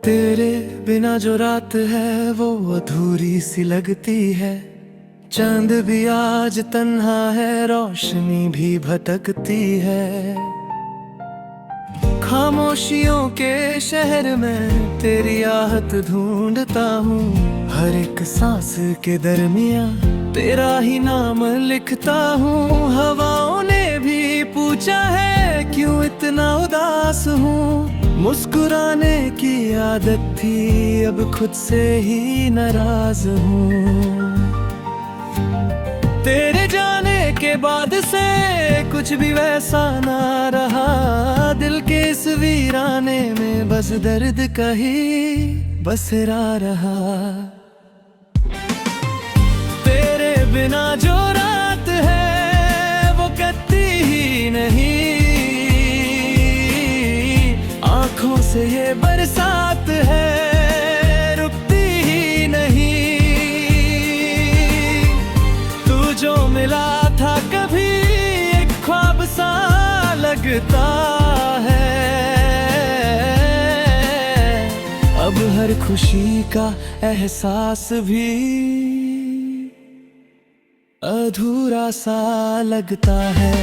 तेरे बिना जो रात है वो अधूरी सी लगती है। चांद भी आज तन्हा है, रोशनी भी भटकती है। खामोशियों के शहर में तेरी आहट ढूंढता हूँ। हर एक सांस के दरमियाँ तेरा ही नाम लिखता हूँ। हवाओं ने भी पूछा है क्यों इतना उदास हूँ। मुस्कुराने की आदत थी, अब खुद से ही नाराज हूँ। तेरे जाने के बाद से कुछ भी वैसा ना रहा। दिल के इस वीराने में बस दर्द का ही बसेरा रहा। तेरे बिना जो रात है वो कटती ही नहीं। आँखों से ये बरसात है रुकती ही नहीं। तू जो मिला था कभी एक ख्वाब सा लगता है। अब हर खुशी का एहसास भी अधूरा सा लगता है।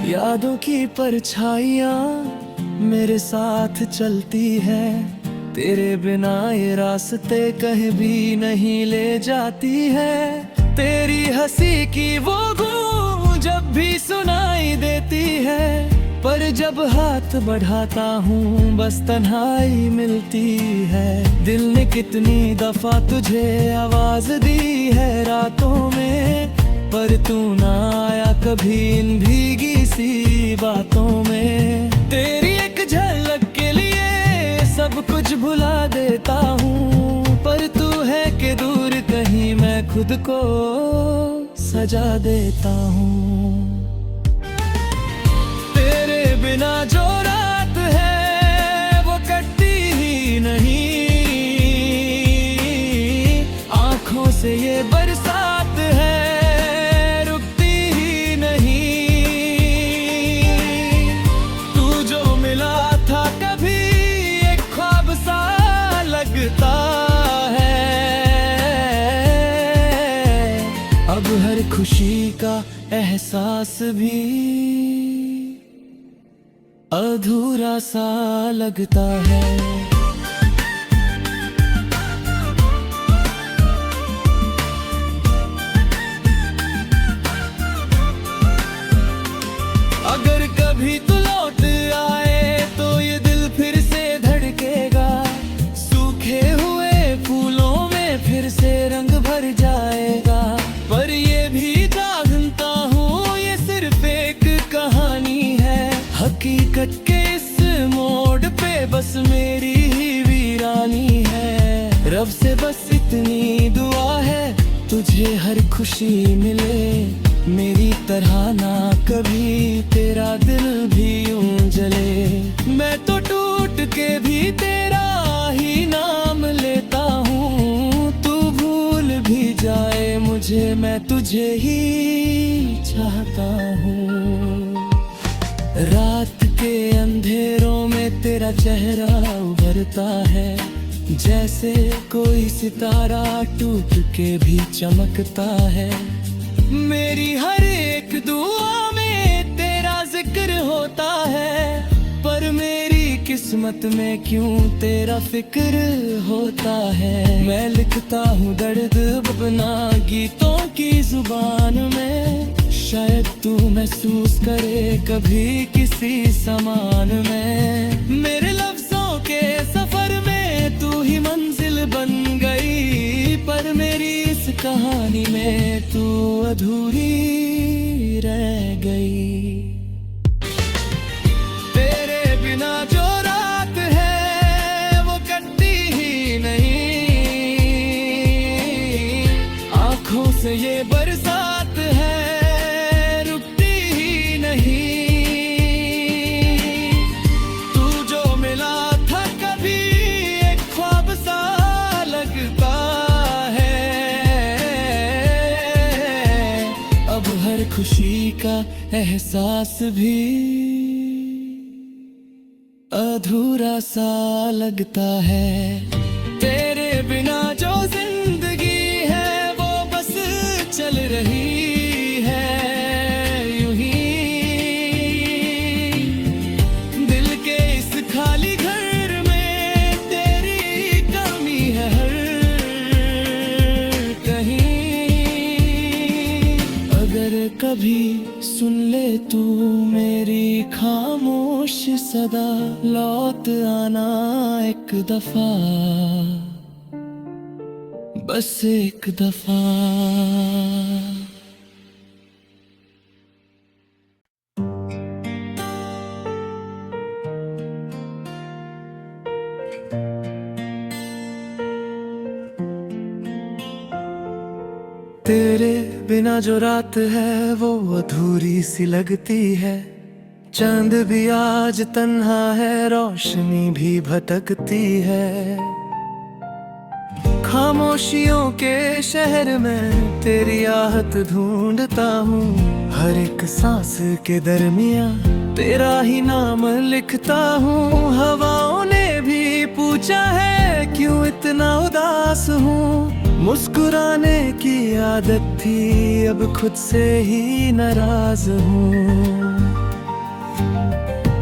यादों की परछाइयाँ मेरे साथ चलती है। तेरे बिना ये रास्ते कहीं भी नहीं ले जाती है। तेरी हंसी की वो गूंज जब भी सुनाई देती है। पर जब हाथ बढ़ाता हूँ बस तन्हाई मिलती है। दिल ने कितनी दफा तुझे आवाज दी है रातों में, पर तू ना आया कभी इन भीगी सी बातों में। तेरी एक झलक के लिए सब कुछ भुला देता हूँ। पर तू है कि दूर कहीं मैं खुद को सजा देता हूँ। तेरे बिना जो रात है वो कटती ही नहीं। आँखों से ये बरसात है अब हर खुशी का एहसास भी अधूरा सा लगता है। अगर कभी तू लौट आए तो ये दिल फिर से धड़केगा। सूखे हुए फूलों में फिर से रंग भर जाएगा। पर ये भी जानता हूँ ये सिर्फ एक कहानी है। हकीकत के इस मोड़ पे बस मेरी ही वीरानी है। रब से बस इतनी दुआ है तुझे हर खुशी मिले। मेरी तरह ना कभी तेरा दिल भी यूं जले। मैं तो टूट के भी तेरा ही नाम लेता हूँ। तू भूल भी जाए मुझे मैं तुझे ही चाहता हूँ। रात के अंधेरों में तेरा चेहरा उभरता है। जैसे कोई सितारा टूट के भी चमकता है। मेरी हर एक दुआ में तेरा जिक्र होता है। पर मेरी किस्मत में क्यों तेरा फिक्र होता है। मैं लिखता हूँ दर्द अपना गीतों की जुबान में। शायद तू महसूस करे कभी किसी समान में। मेरे लफ्जों के सफर में तू ही मंजिल बन गई। पर मेरी इस कहानी में तू अधूरी रह गई। तेरे बिना जो रात है वो कटती ही नहीं। आँखों से ये बरसात है रुकती ही नहीं। तू जो मिला था कभी एक ख्वाब सा लगता है। खुशी का एहसास भी अधूरा सा लगता है। तेरे बिना जो जिंदगी है वो बस चल रही है यूं ही। दिल के इस खाली घर में तेरी कमी है हर कहीं। अगर कभी सुन ले तू मेरी खामोश सदा, लौट आना एक दफा, बस एक दफा। तेरे बिना जो रात है वो अधूरी सी लगती है। चांद भी आज तन्हा है, रोशनी भी भटकती है। खामोशियों के शहर में तेरी आहट ढूंढता हूँ। हर एक सांस के दरमियाँ तेरा ही नाम लिखता हूँ। हवाओं ने भी पूछा है क्यों इतना उदास हूँ। मुस्कुराने की आदत थी अब खुद से ही नाराज हूँ।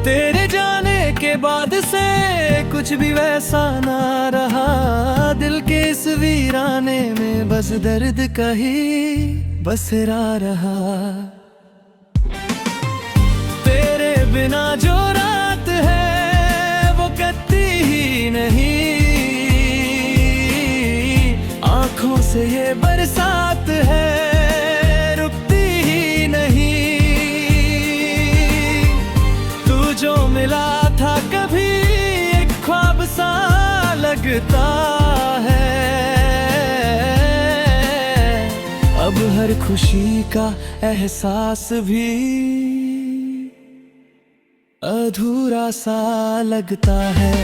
तेरे जाने के बाद से कुछ भी वैसा ना रहा। दिल के इस वीराने में बस दर्द का ही बसेरा रहा। तेरे बिना जो रात है वो कटती ही नहीं। आँखों से ये बरसात है रुकती ही नहीं। तू जो मिला था कभी एक ख्वाब सा लगता है। अब हर खुशी का एहसास भी अधूरा सा लगता है।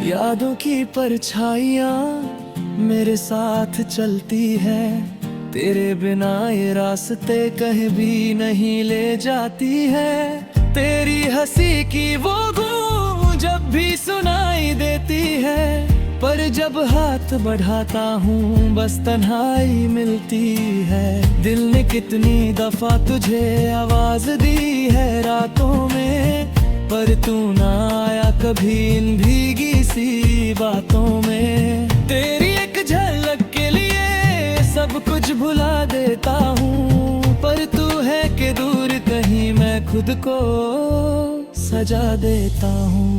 यादों की परछाइयाँ मेरे साथ चलती है। तेरे बिना ये रास्ते कहीं भी नहीं ले जाती है। तेरी हंसी की वो गूंज जब भी सुनाई देती है। पर जब हाथ बढ़ाता हूँ बस तन्हाई मिलती है। दिल ने कितनी दफा तुझे आवाज दी है रातों में, पर तू ना आया कभी इन भीगी सी बातों में। तेरी एक झलक के लिए सब कुछ भुला देता हूँ। पर तू है कि दूर कहीं मैं खुद को सजा देता हूँ।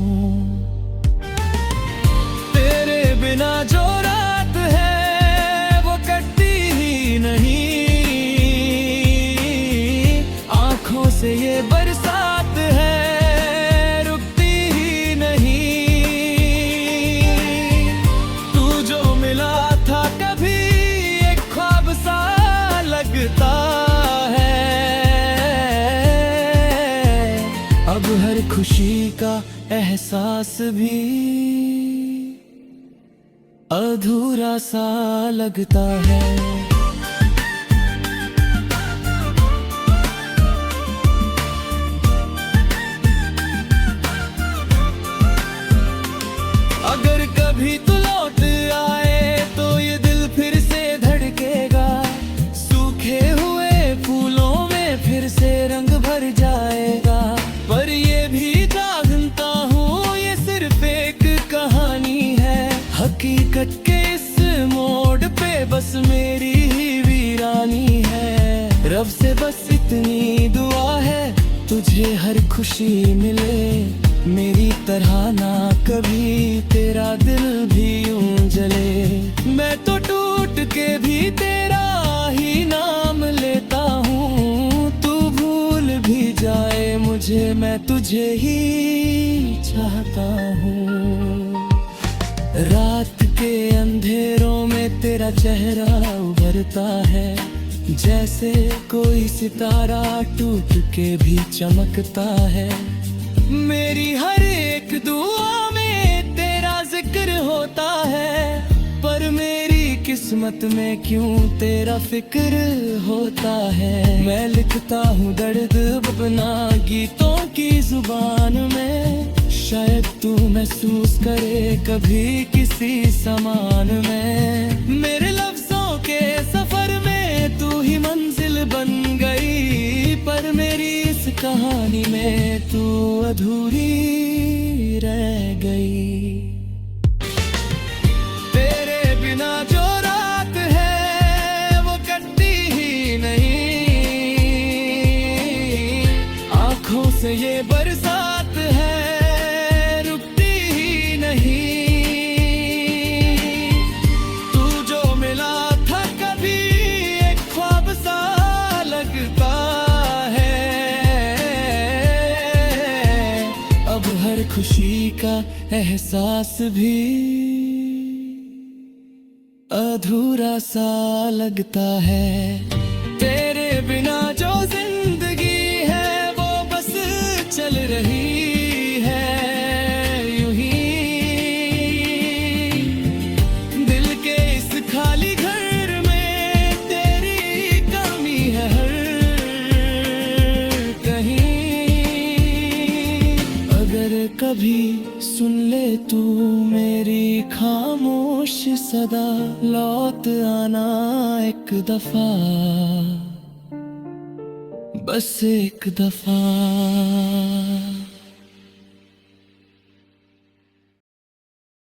तेरे बिना जो रात है वो कटती ही नहीं। आँखों से ये बरसात है खुशी का एहसास भी अधूरा सा लगता है। अगर कभी तू लौट आए तो ये दिल फिर से धड़केगा। सूखे हुए फूलों में फिर से रंग भर जाएगा। पर ये भी जानता हूँ ये सिर्फ एक कहानी है। हकीकत के इस मोड़ पे बस मेरी ही वीरानी है। रब से बस इतनी दुआ है तुझे हर खुशी मिले। मेरी तरह ना कभी तेरा दिल भी यूं जले। मैं तो टूट के भी तेरा ही नाम लेता हूँ। तू भूल भी जाए मुझे मैं तुझे ही चाहता हूँ। रात के अंधेरों में तेरा चेहरा उभरता है। जैसे कोई सितारा टूट के भी चमकता है। मेरी हर एक दुआ में तेरा जिक्र होता है, पर मेरी किस्मत में क्यों तेरा फिक्र होता है। मैं लिखता हूँ दर्द अपना गीतों की जुबान में, शायद तू महसूस करे कभी किसी समान में। मेरे लफ्जों के सफर में तू ही मंजिल बन गई, पर मेरी इस कहानी में तू अधूरी रह गई। तेरे बिना जो रात है वो कटती ही नहीं, आंखों से ये बरसात है रुकती ही नहीं। तू जो मिला था कभी एक ख्वाब सा लगता है, अब हर खुशी का एहसास भी अधूरा सा लगता है। तेरे बिना जो जिंदगी है वो बस चल रही है यूं ही, दिल के इस खाली घर में तेरी कमी है हर कहीं। अगर कभी सुन ले तू मेरी खामोश सदा, लौट आना एक दफा, बस एक दफा।